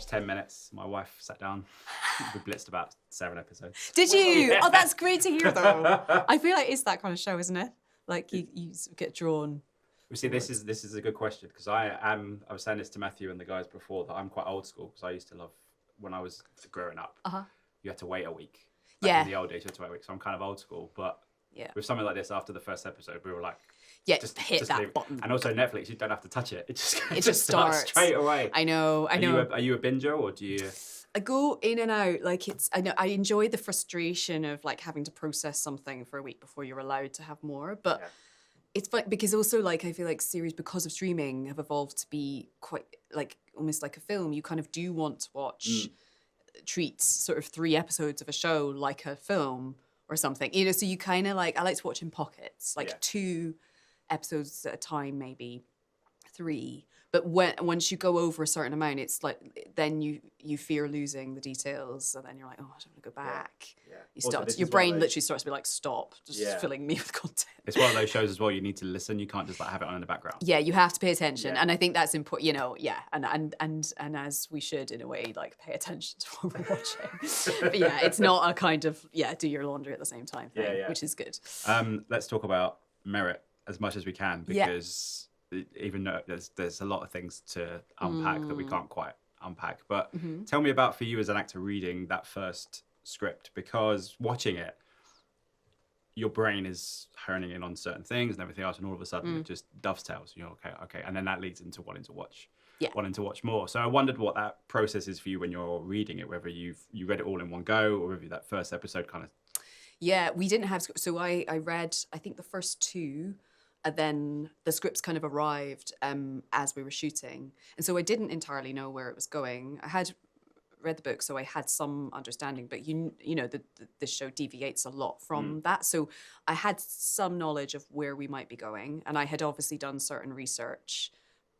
watched 10 minutes. My wife sat down. We blitzed about 7 episodes. Did you? Yeah. Oh, that's great to hear, though. I feel like it's that kind of show, isn't it? Like you get drawn. You see, this is a good question because I was saying this to Matthew and the guys before that I'm quite old school because I used to love when I was growing up. You had to wait a week. Back in the old days, you had to wait a week. So I'm kind of old school, but with something like this, after the first episode, we were like, just hit that button. And also Netflix, you don't have to touch it. It just starts straight away. I know. Are you a binger or do you? I go in and out. Like I know I enjoy the frustration of like having to process something for a week before you're allowed to have more, but. Yeah. It's fun because also like I feel like series because of streaming have evolved to be quite like almost like a film. You kind of do want to watch treat sort of 3 episodes of a show like a film or something, you know, so you kind of like I like to watch in pockets, like 2 episodes at a time, maybe 3. But once you go over a certain amount, it's like then you fear losing the details, and then you're like, oh, I don't want to go back. Yeah. You start your brain literally starts to be like, stop, just filling me with content. It's one of those shows as well. You need to listen. You can't just like have it on in the background. Yeah, you have to pay attention, and I think that's important. You know, and as we should in a way, like pay attention to what we're watching. But yeah, it's not a kind of do your laundry at the same time thing, which is good. Let's talk about Merritt as much as we can because. Even though there's a lot of things to unpack that we can't quite unpack. But tell me about for you as an actor reading that first script, because watching it, your brain is honing in on certain things and everything else, and all of a sudden it just dovetails. You're okay, and then that leads into wanting to watch more. So I wondered what that process is for you when you're reading it, whether you read it all in one go or whether that first episode kind of. Yeah, we didn't have so I read I think the first 2. And then the scripts kind of arrived as we were shooting. And so I didn't entirely know where it was going. I had read the book, so I had some understanding, but you know, this show deviates a lot from that. So I had some knowledge of where we might be going. And I had obviously done certain research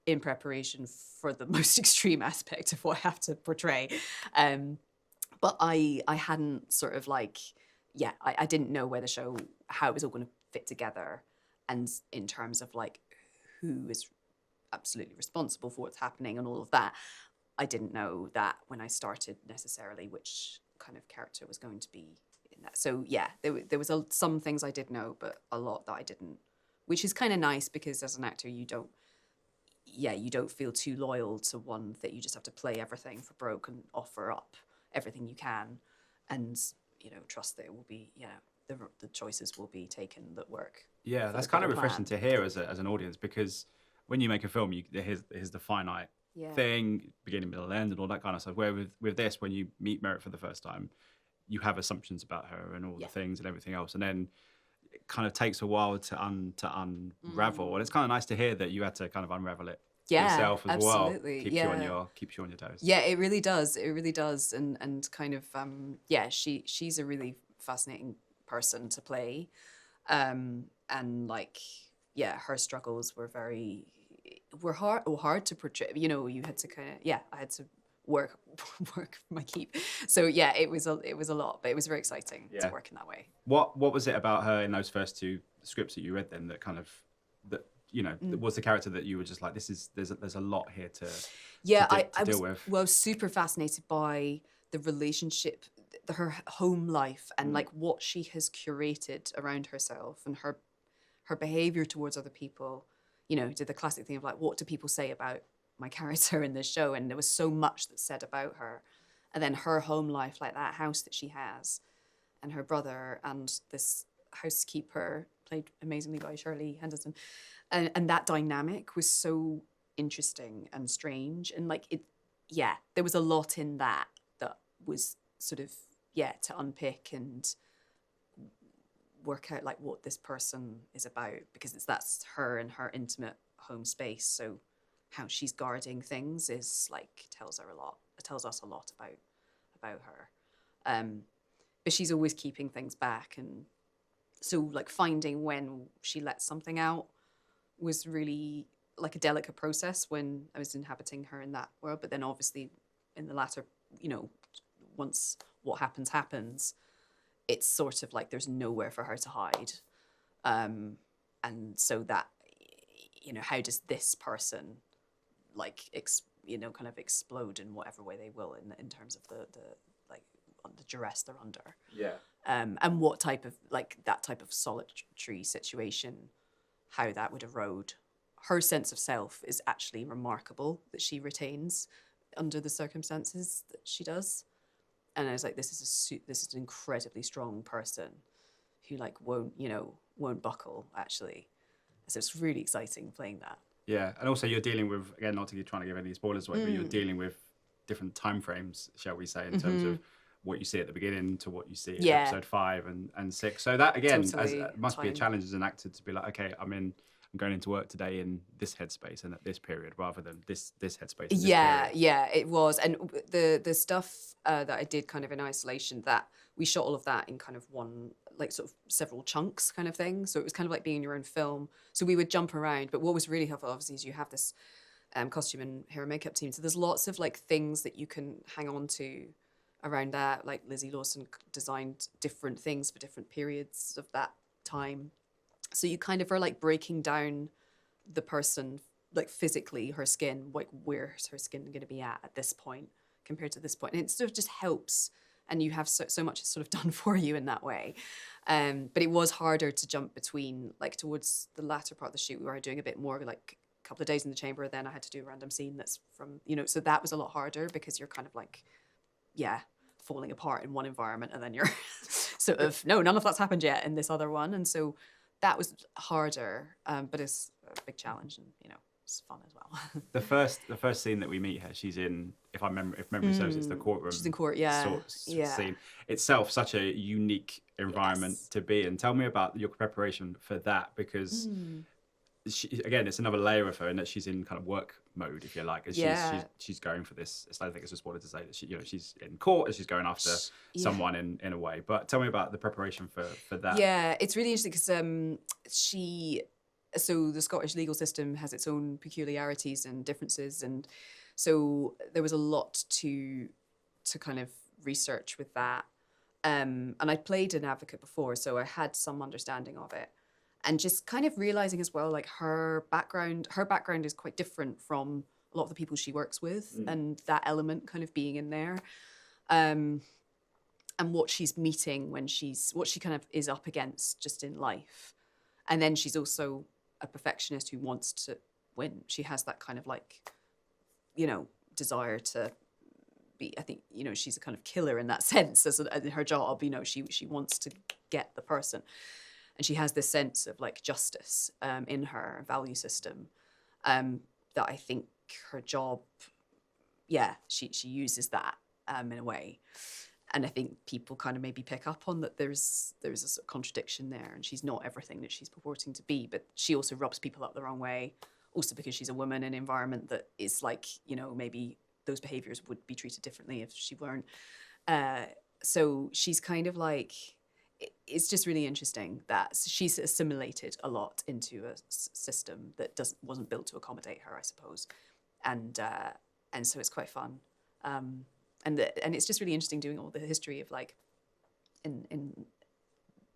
in preparation for the most extreme aspect of what I have to portray. But I hadn't sort of like, I didn't know where the show, how it was all going to fit together. And in terms of like who is absolutely responsible for what's happening and all of that, I didn't know that when I started necessarily which kind of character was going to be in that. So there was some things I did know, but a lot that I didn't, which is kind of nice because as an actor you don't feel too loyal to one that you just have to play everything for broke and offer up everything you can, and trust that it will be the choices will be taken that work. Yeah, that's kind of refreshing to hear as an audience, because when you make a film, here's the finite thing, beginning, middle, end, and all that kind of stuff. Where with this, when you meet Merritt for the first time, you have assumptions about her and all the things and everything else, and then it kind of takes a while to unravel. And it's kind of nice to hear that you had to kind of unravel it yourself as absolutely. well. Keeps you on your toes. Yeah, it really does. It really does. And kind of she's a really fascinating person to play, and like her struggles were hard to portray. You had to kind of I had to work for my keep. So it was a lot, but it was very exciting to work in that way. What was it about her in those first 2 scripts that you read then that kind of was the character that you were just like, there's a lot here to deal with? I was super fascinated by the relationship, her home life, and like what she has curated around herself and her behavior towards other people. Did the classic thing of like, what do people say about my character in this show? And there was so much that's said about her. And then her home life, like that house that she has, and her brother, and this housekeeper played amazingly by Shirley Henderson. And that dynamic was so interesting and strange. And like there was a lot in that was sort of to unpick and work out like what this person is about, because that's her and her intimate home space. So how she's guarding things is like tells us a lot about her. But she's always keeping things back, and so like finding when she lets something out was really like a delicate process when I was inhabiting her in that world. But then obviously in the latter, once what happens, it's sort of like there's nowhere for her to hide. And so that, how does this person like, kind of explode in whatever way they will in terms of the duress they're under. Yeah. And what type of, that type of solitary situation, how that would erode her sense of self is actually remarkable that she retains under the circumstances that she does. And I was like, this is an incredibly strong person who won't buckle, actually. So it's really exciting playing that. Yeah, and also you're dealing with, again, not to be trying to give any spoilers away, but you're dealing with different time frames, shall we say, in terms of what you see at the beginning to what you see in episode 5 and 6. So that, again, must be a challenge as an actor to be like, okay, I'm going into work today in this headspace and at this period rather than this headspace. Yeah, it was. And the stuff that I did kind of in isolation, that we shot all of that in kind of one, sort of several chunks kind of thing. So it was kind of like being in your own film. So we would jump around. But what was really helpful, obviously, is you have this costume and hair and makeup team. So there's lots of things that you can hang on to around that. Like Lizzie Lawson designed different things for different periods of that time. So you kind of are breaking down the person, physically, her skin, where's her skin going to be at this point compared to this point. And it sort of just helps. And you have so much sort of done for you in that way. But it was harder to jump between, towards the latter part of the shoot, we were doing a bit more, a couple of days in the chamber. Then I had to do a random scene that's from, so that was a lot harder because you're kind of falling apart in one environment. And then you're sort of, no, none of that's happened yet in this other one. And so that was harder, but it's a big challenge, and it's fun as well. The first scene that we meet her, she's in, if memory serves, it's the courtroom. She's in court, yeah. Scene itself, such a unique environment to be in. Tell me about your preparation for that, because again, it's another layer of her in that she's in kind of work mode, if you like. She's going for this. I don't think it's a spoiler to say that she's in court and she's going after someone in a way. But tell me about the preparation for that. Yeah, it's really interesting because so the Scottish legal system has its own peculiarities and differences, and so there was a lot to kind of research with that. And I played an advocate before, so I had some understanding of it. And just kind of realizing as well, her background is quite different from a lot of the people she works with, and that element kind of being in there, and what she's meeting what she kind of is up against just in life. And then she's also a perfectionist who wants to win. She has that kind of desire to be, I think, she's a kind of killer in that sense as in her job, she wants to get the person. And she has this sense of justice in her value system that I think her job, she uses that in a way. And I think people kind of maybe pick up on that there's a sort of contradiction there, and she's not everything that she's purporting to be, but she also rubs people up the wrong way, also because she's a woman in an environment that is maybe those behaviours would be treated differently if she weren't. So she's kind of it's just really interesting that she's assimilated a lot into a system that wasn't built to accommodate her, I suppose, and so it's quite fun, and it's just really interesting doing all the history of in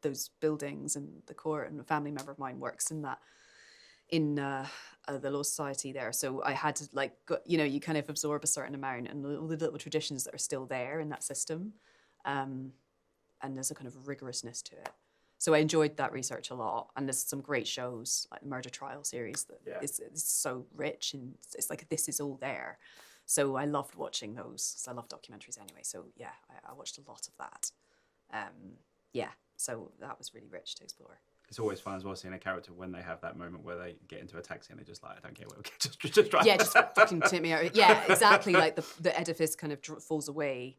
those buildings and the court, and a family member of mine works in that in the Law Society there, so I had to you kind of absorb a certain amount and all the little traditions that are still there in that system. And there's a kind of rigorousness to it. So I enjoyed that research a lot. And there's some great shows, like the Murder Trial series, that is so rich, and it's this is all there. So I loved watching those, because I love documentaries anyway. So yeah, I watched a lot of that. So that was really rich to explore. It's always fun as well seeing a character when they have that moment where they get into a taxi and they're just I don't care what, just drive. Yeah, just fucking tip me out. Yeah, exactly. The edifice kind of falls away.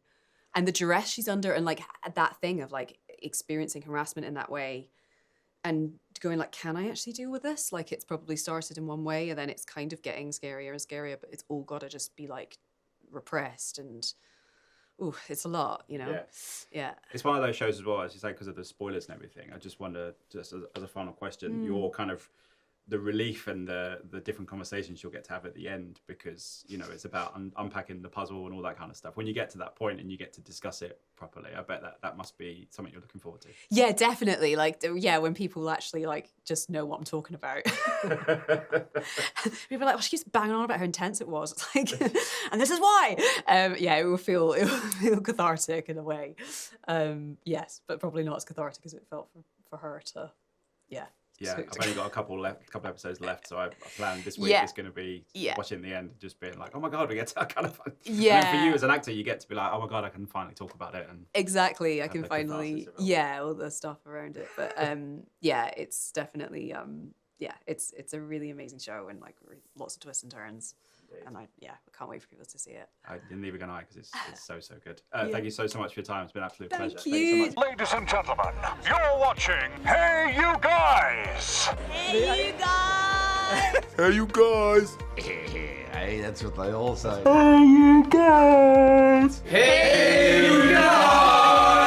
And the duress she's under, and that thing of experiencing harassment in that way, and going can I actually deal with this? It's probably started in one way, and then it's kind of getting scarier and scarier, but it's all got to just be repressed, and it's a lot, Yeah. It's one of those shows as well, as you say, because of the spoilers and everything. I just wonder, just as a final question, your kind of the relief and the different conversations you'll get to have at the end, because it's about unpacking the puzzle and all that kind of stuff. When you get to that point and you get to discuss it properly, I bet that must be something you're looking forward to. Yeah, definitely. When people actually just know what I'm talking about. People are like, well, she keeps banging on about how intense it was. It's like, and this is why. It will feel cathartic in a way. Yes, but probably not as cathartic as it felt for her to. Yeah. Yeah, I've only got a couple episodes left, so I plan this week is going to be watching the end and just being like, oh my God, we get to kind of fun. Yeah. And then for you as an actor, you get to be like, oh my God, I can finally talk about it. And exactly, I can finally, all the stuff around it. But it's definitely, it's a really amazing show and lots of twists and turns. And I can't wait for people to see it. Neither can I, because it's so good. Thank you so much for your time. It's been an absolute pleasure. Thank you. So much. Ladies and gentlemen, you're watching Hey You Guys. Hey, you guys. Hey, you guys. Hey, that's what they all say. Hey, you guys. Hey, you guys.